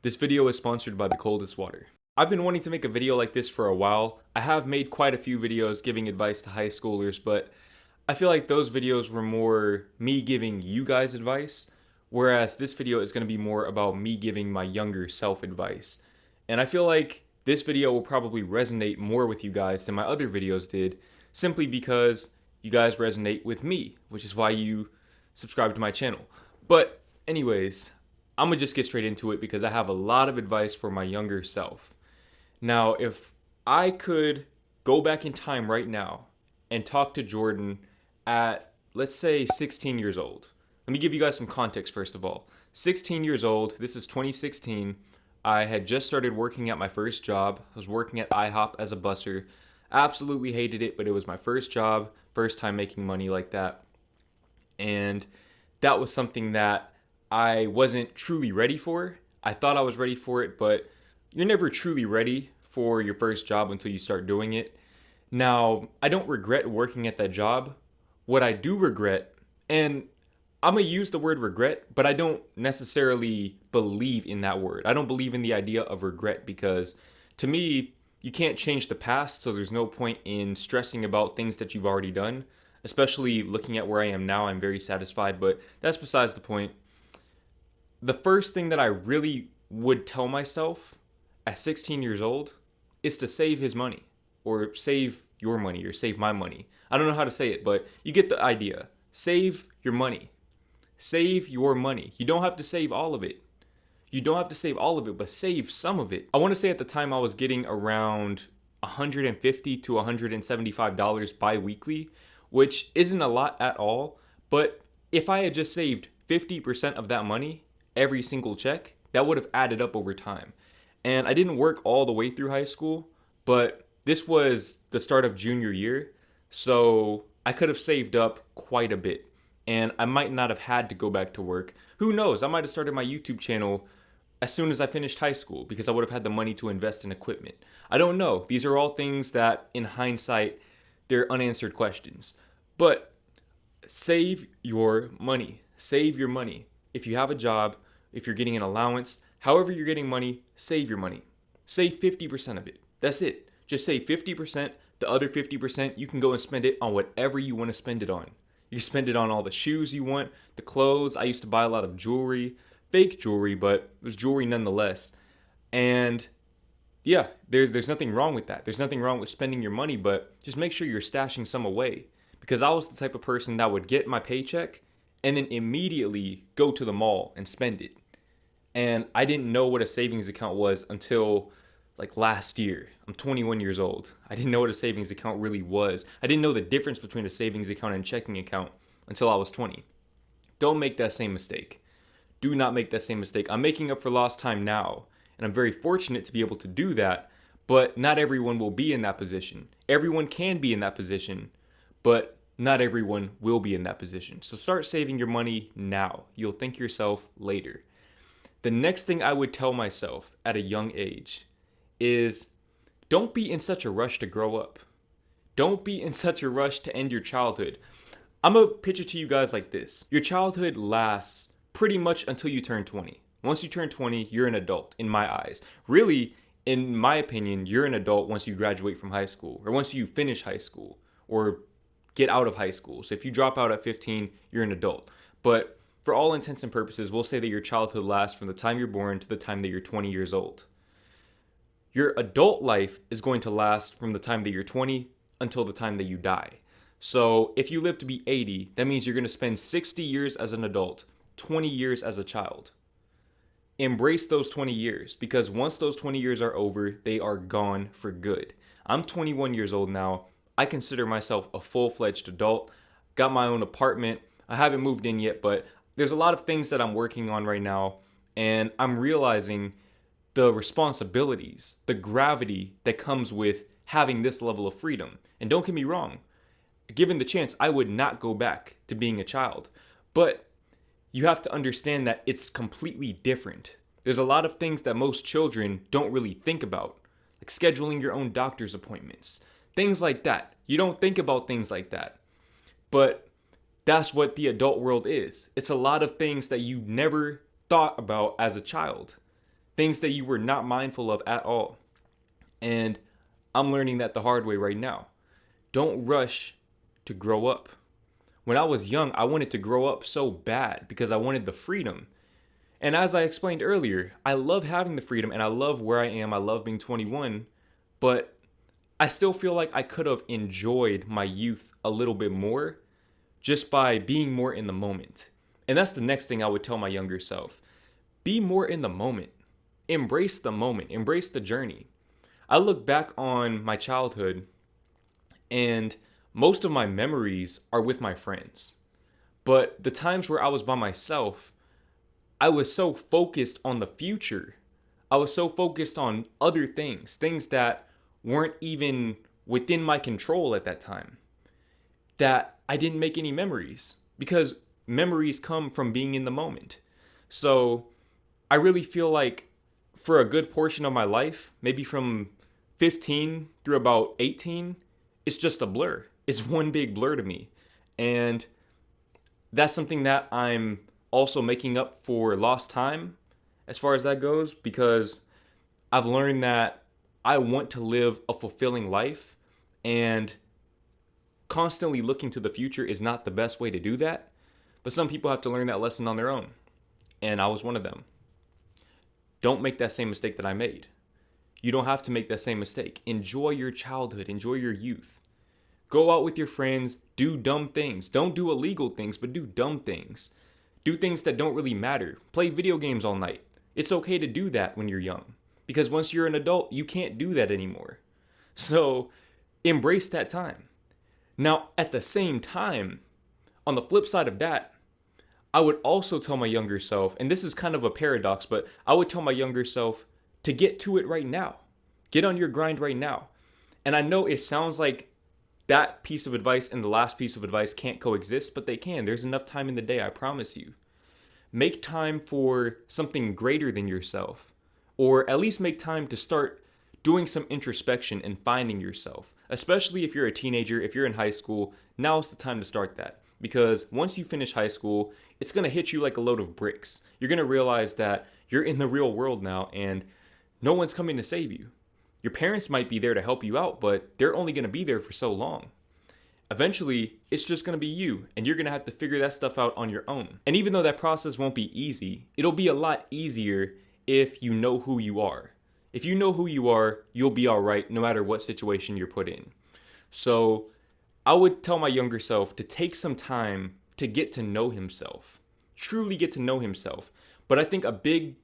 This video is sponsored by the coldest water. I've been wanting to make a video like this for a while. I have made quite a few videos giving advice to high schoolers, but I feel like those videos were more me giving you guys advice, whereas this video is going to be more about me giving my younger self advice. And I feel like this video will probably resonate more with you guys than my other videos did, simply because you guys resonate with me, which is why you subscribe to my channel. But anyways, I'm gonna just get straight into it because I have a lot of advice for my younger self. Now, if I could go back in time right now and talk to Jordan at, let's say, 16 years old. Let me give you guys some context first of all. 16 years old, this is 2016. I had just started working at my first job. I was working at IHOP as a busser. Absolutely hated it, but it was my first job, first time making money like that. And that was something that I wasn't truly ready for. I thought I was ready for it, but you're never truly ready for your first job until you start doing it. Now, I don't regret working at that job. What I do regret, and I'm going to use the word regret, but I don't necessarily believe in that word. I don't believe in the idea of regret because to me, you can't change the past, so there's no point in stressing about things that you've already done. Especially looking at where I am now, I'm very satisfied, but that's besides the point. The first thing that I really would tell myself at 16 years old is to save his money or save your money or save my money. I don't know how to say it, but you get the idea. Save your money. Save your money. You don't have to save all of it. You don't have to save all of it, but save some of it. I want to say at the time I was getting around $150 to $175 bi-weekly, which isn't a lot at all. But if I had just saved 50% of that money, every single check, that would have added up over time. And I didn't work all the way through high school, but this was the start of junior year, so I could have saved up quite a bit. And I might not have had to go back to work. Who knows? I might have started my YouTube channel as soon as I finished high school because I would have had the money to invest in equipment. I don't know. These are all things that, in hindsight, they're unanswered questions. But save your money. Save your money. If you have a job, if you're getting an allowance, however you're getting money, save your money. Save 50% of it. That's it. Just save 50%. The other 50%, you can go and spend it on whatever you want to spend it on. You can spend it on all the shoes you want, the clothes. I used to buy a lot of jewelry, fake jewelry, but it was jewelry nonetheless. And yeah, there's nothing wrong with that. There's nothing wrong with spending your money, but just make sure you're stashing some away. Because I was the type of person that would get my paycheck and then immediately go to the mall and spend it. And I didn't know what a savings account was until like last year. I'm 21 years old. I didn't know what a savings account really was. I didn't know the difference between a savings account and checking account until I was 20. Don't make that same mistake. Do not make that same mistake. I'm making up for lost time now, and I'm very fortunate to be able to do that, but not everyone will be in that position. Everyone can be in that position, but not everyone will be in that position. So start saving your money now. You'll thank yourself later. The next thing I would tell myself at a young age is don't be in such a rush to grow up. Don't be in such a rush to end your childhood. I'm going to pitch it to you guys like this. Your childhood lasts pretty much until you turn 20. Once you turn 20, you're an adult in my eyes. Really, in my opinion, you're an adult once you graduate from high school or once you finish high school or get out of high school. So if you drop out at 15, you're an adult. But for all intents and purposes, we'll say that your childhood lasts from the time you're born to the time that you're 20 years old. Your adult life is going to last from the time that you're 20 until the time that you die. So if you live to be 80, that means you're going to spend 60 years as an adult, 20 years as a child. Embrace those 20 years because once those 20 years are over, they are gone for good. I'm 21 years old now. I consider myself a full-fledged adult. Got my own apartment. I haven't moved in yet, but there's a lot of things that I'm working on right now, and I'm realizing the responsibilities, the gravity that comes with having this level of freedom. And don't get me wrong, given the chance, I would not go back to being a child. But you have to understand that it's completely different. There's a lot of things that most children don't really think about, like scheduling your own doctor's appointments, things like that. You don't think about things like that. But that's what the adult world is. It's a lot of things that you never thought about as a child. things that you were not mindful of at all. And I'm learning that the hard way right now. Don't rush to grow up. When I was young, I wanted to grow up so bad because I wanted the freedom. And as I explained earlier, I love having the freedom and I love where I am. I love being 21, but I still feel like I could have enjoyed my youth a little bit more just by being more in the moment. And that's the next thing I would tell my younger self. Be more in the moment. Embrace the moment. Embrace the journey. I look back on my childhood and most of my memories are with my friends. But the times where I was by myself, I was so focused on the future. I was so focused on other things, things that weren't even within my control at that time, that I didn't make any memories because memories come from being in the moment. So I really feel like for a good portion of my life, maybe from 15 through about 18, it's just a blur. It's one big blur to me. And that's something that I'm also making up for lost time as far as that goes, because I've learned that I want to live a fulfilling life, and constantly looking to the future is not the best way to do that. But some people have to learn that lesson on their own, and I was one of them. Don't make that same mistake that I made. You don't have to make that same mistake. Enjoy your childhood, enjoy your youth. Go out with your friends, do dumb things. Don't do illegal things, but do dumb things. Do things that don't really matter. Play video games all night. It's okay to do that when you're young, because once you're an adult, you can't do that anymore. So embrace that time. Now, at the same time, on the flip side of that, I would also tell my younger self, and this is kind of a paradox, but I would tell my younger self to get to it right now. Get on your grind right now. And I know it sounds like that piece of advice and the last piece of advice can't coexist, but they can. There's enough time in the day, I promise you. Make time for something greater than yourself, or at least make time to start doing some introspection and finding yourself. Especially if you're a teenager, if you're in high school, now's the time to start that. Because once you finish high school, it's going to hit you like a load of bricks. You're going to realize that you're in the real world now and no one's coming to save you. Your parents might be there to help you out, but they're only going to be there for so long. Eventually, it's just going to be you, and you're going to have to figure that stuff out on your own. And even though that process won't be easy, it'll be a lot easier if you know who you are. If you know who you are, you'll be all right no matter what situation you're put in. So I would tell my younger self to take some time to get to know himself, truly get to know himself. But I think a big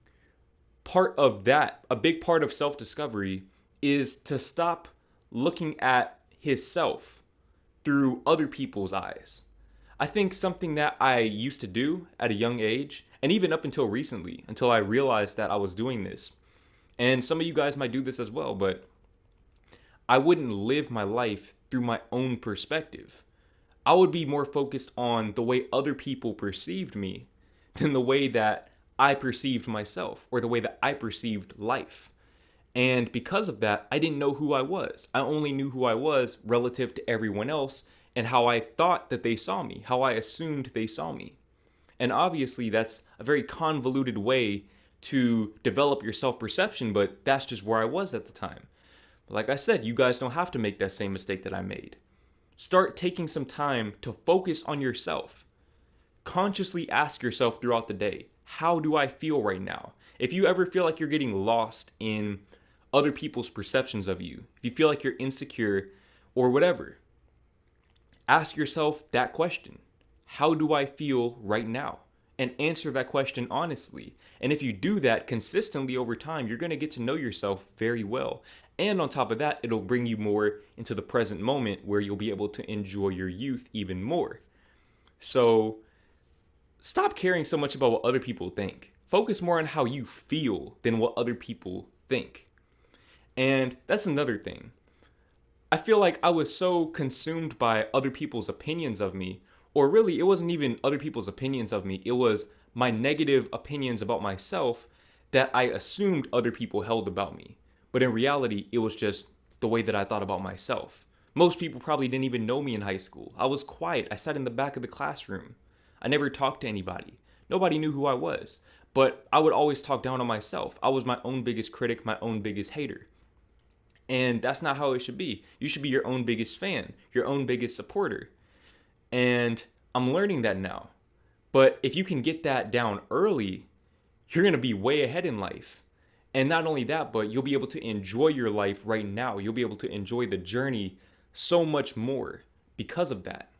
part of that, a big part of self-discovery is to stop looking at his self through other people's eyes. I think something that I used to do at a young age, and even up until recently, until I realized that I was doing this, and some of you guys might do this as well, but I wouldn't live my life through my own perspective. I would be more focused on the way other people perceived me than the way that I perceived myself or the way that I perceived life. And because of that, I didn't know who I was. I only knew who I was relative to everyone else and how I thought that they saw me, how I assumed they saw me. And obviously, that's a very convoluted way to develop your self-perception, but that's just where I was at the time. Like I said, you guys don't have to make that same mistake that I made. Start taking some time to focus on yourself. Consciously ask yourself throughout the day, how do I feel right now? If you ever feel like you're getting lost in other people's perceptions of you, if you feel like you're insecure or whatever, ask yourself that question. How do I feel right now? And answer that question honestly. And if you do that consistently over time, you're going to get to know yourself very well. And on top of that, it'll bring you more into the present moment where you'll be able to enjoy your youth even more. So stop caring so much about what other people think. Focus more on how you feel than what other people think. And that's another thing. I feel like I was so consumed by other people's opinions of me, or really, it wasn't even other people's opinions of me. It was my negative opinions about myself that I assumed other people held about me. But in reality, it was just the way that I thought about myself. Most people probably didn't even know me in high school. I was quiet. I sat in the back of the classroom. I never talked to anybody. Nobody knew who I was. but I would always talk down on myself. I was my own biggest critic, my own biggest hater. And that's not how it should be. You should be your own biggest fan, your own biggest supporter. And I'm learning that now. But if you can get that down early, you're going to be way ahead in life. And not only that, but you'll be able to enjoy your life right now. You'll be able to enjoy the journey so much more because of that.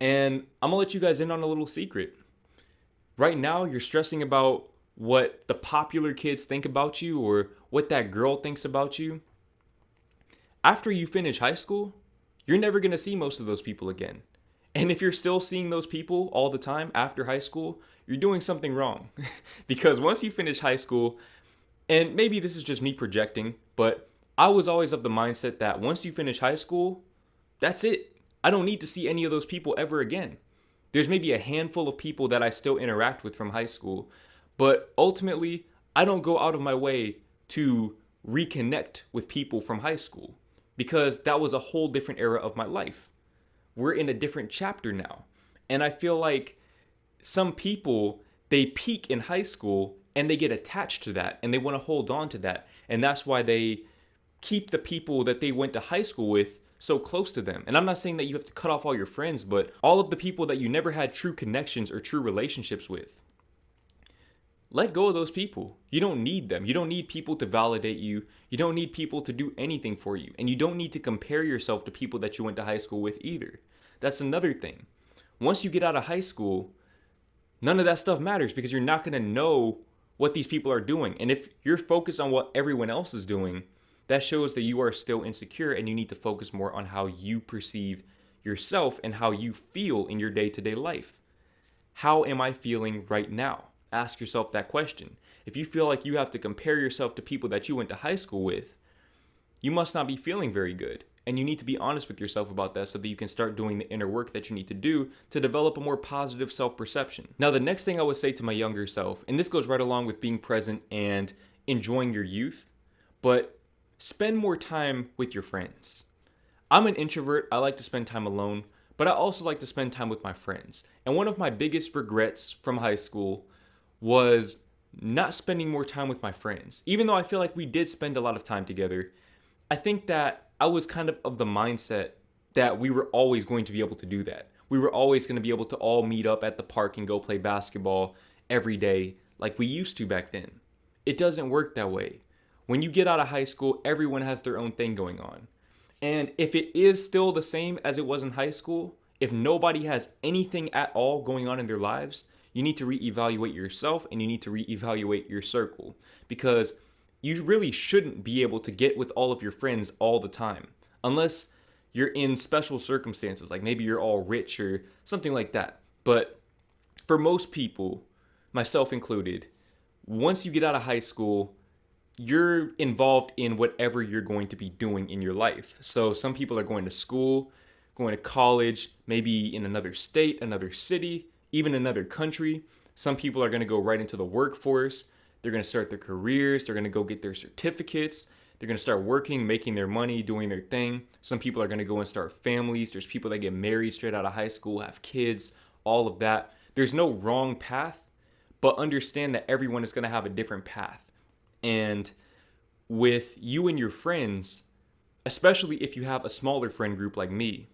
And I'm going to let you guys in on a little secret. Right now, you're stressing about what the popular kids think about you or what that girl thinks about you. After you finish high school, you're never going to see most of those people again. And if you're still seeing those people all the time after high school, you're doing something wrong. Because once you finish high school, and maybe this is just me projecting, but I was always of the mindset that once you finish high school, that's it. I don't need to see any of those people ever again. There's maybe a handful of people that I still interact with from high school, but ultimately, I don't go out of my way to reconnect with people from high school because that was a whole different era of my life. We're in a different chapter now. And I feel like some people, they peak in high school and they get attached to that and they want to hold on to that. And that's why they keep the people that they went to high school with so close to them. And I'm not saying that you have to cut off all your friends, but all of the people that you never had true connections or true relationships with. Let go of those people. You don't need them. You don't need people to validate you. You don't need people to do anything for you. And you don't need to compare yourself to people that you went to high school with either. That's another thing. Once you get out of high school, none of that stuff matters because you're not going to know what these people are doing. And if you're focused on what everyone else is doing, that shows that you are still insecure and you need to focus more on how you perceive yourself and how you feel in your day-to-day life. How am I feeling right now? Ask yourself that question. If you feel like you have to compare yourself to people that you went to high school with, you must not be feeling very good. And you need to be honest with yourself about that so that you can start doing the inner work that you need to do to develop a more positive self-perception. Now, the next thing I would say to my younger self, and this goes right along with being present and enjoying your youth, but spend more time with your friends. I'm an introvert. I like to spend time alone, but I also like to spend time with my friends. And one of my biggest regrets from high school was not spending more time with my friends. Even though I feel like we did spend a lot of time together, I think that I was kind of the mindset that we were always going to be able to do that. We were always going to be able to all meet up at the park and go play basketball every day like we used to back then. It doesn't work that way. When you get out of high school, everyone has their own thing going on. And if it is still the same as it was in high school, if nobody has anything at all going on in their lives, you need to reevaluate yourself and you need to reevaluate your circle because you really shouldn't be able to get with all of your friends all the time unless you're in special circumstances, like maybe you're all rich or something like that. But for most people, myself included, once you get out of high school, you're involved in whatever you're going to be doing in your life. So some people are going to school, going to college, maybe in another state, another city, even another country. Some people are going to go right into the workforce. They're going to start their careers. They're going to go get their certificates. They're going to start working, making their money, doing their thing. Some people are going to go and start families. There's people that get married straight out of high school, have kids, all of that. There's no wrong path, but understand that everyone is going to have a different path. And with you and your friends, especially if you have a smaller friend group like me,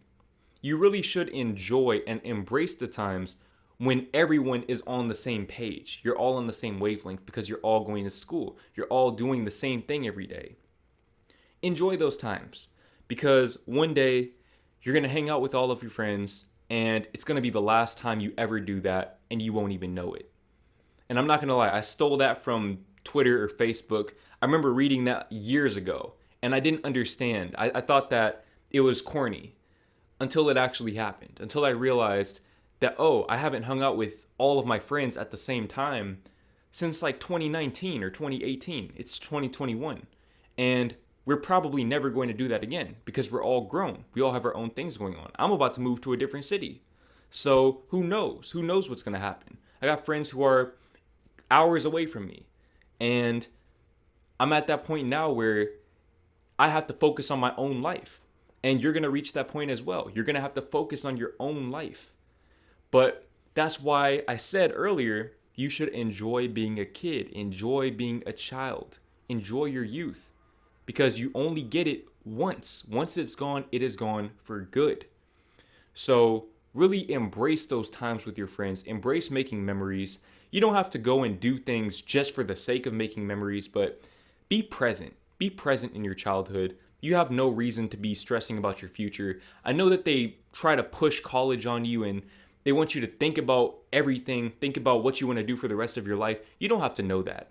you really should enjoy and embrace the times when everyone is on the same page. You're all on the same wavelength because you're all going to school. You're all doing the same thing every day. Enjoy those times because one day you're going to hang out with all of your friends and it's going to be the last time you ever do that and you won't even know it. And I'm not going to lie, I stole that from Twitter or Facebook. I remember reading that years ago and I didn't understand. I thought that it was corny until it actually happened, until I realized that, oh, I haven't hung out with all of my friends at the same time since like 2019 or 2018. It's 2021. And we're probably never going to do that again because we're all grown. We all have our own things going on. I'm about to move to a different city. So who knows? Who knows what's going to happen? I got friends who are hours away from me. And I'm at that point now where I have to focus on my own life. And you're going to reach that point as well. You're going to have to focus on your own life. But that's why I said earlier You should enjoy being a kid, enjoy being a child, enjoy your youth, because you only get it once. Once it's gone, it is gone for good. So really embrace those times with your friends, embrace making memories. You don't have to go and do things just for the sake of making memories, but be present. Be present in your childhood. You have no reason to be stressing about your future. I know that they try to push college on you and they want you to think about everything, think about what you want to do for the rest of your life. You don't have to know that.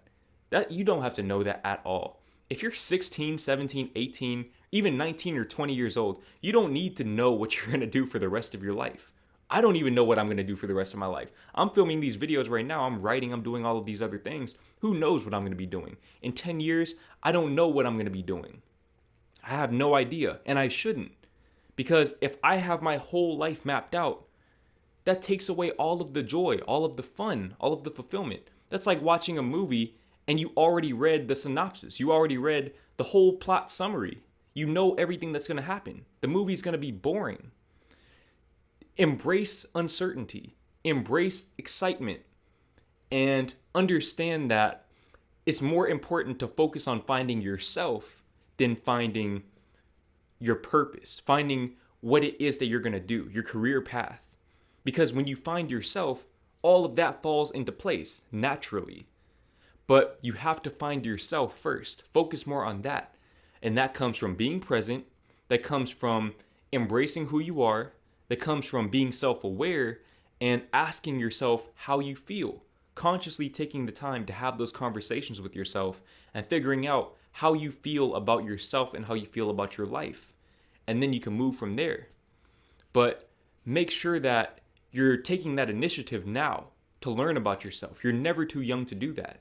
You don't have to know that at all. If you're 16, 17, 18, even 19 or 20 years old, you don't need to know what you're going to do for the rest of your life. I don't even know what I'm going to do for the rest of my life. I'm filming these videos right now. I'm writing. I'm doing all of these other things. Who knows what I'm going to be doing? In 10 years, I don't know what I'm going to be doing. I have no idea, and I shouldn't. Because if I have my whole life mapped out, that takes away all of the joy, all of the fun, all of the fulfillment. That's like watching a movie and you already read the synopsis. You already read the whole plot summary. You know everything that's going to happen. The movie's going to be boring. Embrace uncertainty. Embrace excitement. And understand that it's more important to focus on finding yourself than finding your purpose, finding what it is that you're going to do, your career path. Because when you find yourself, all of that falls into place naturally. But you have to find yourself first. Focus more on that. And that comes from being present. That comes from embracing who you are. That comes from being self-aware and asking yourself how you feel. Consciously taking the time to have those conversations with yourself and figuring out how you feel about yourself and how you feel about your life. And then you can move from there. But make sure that you're taking that initiative now to learn about yourself. You're never too young to do that.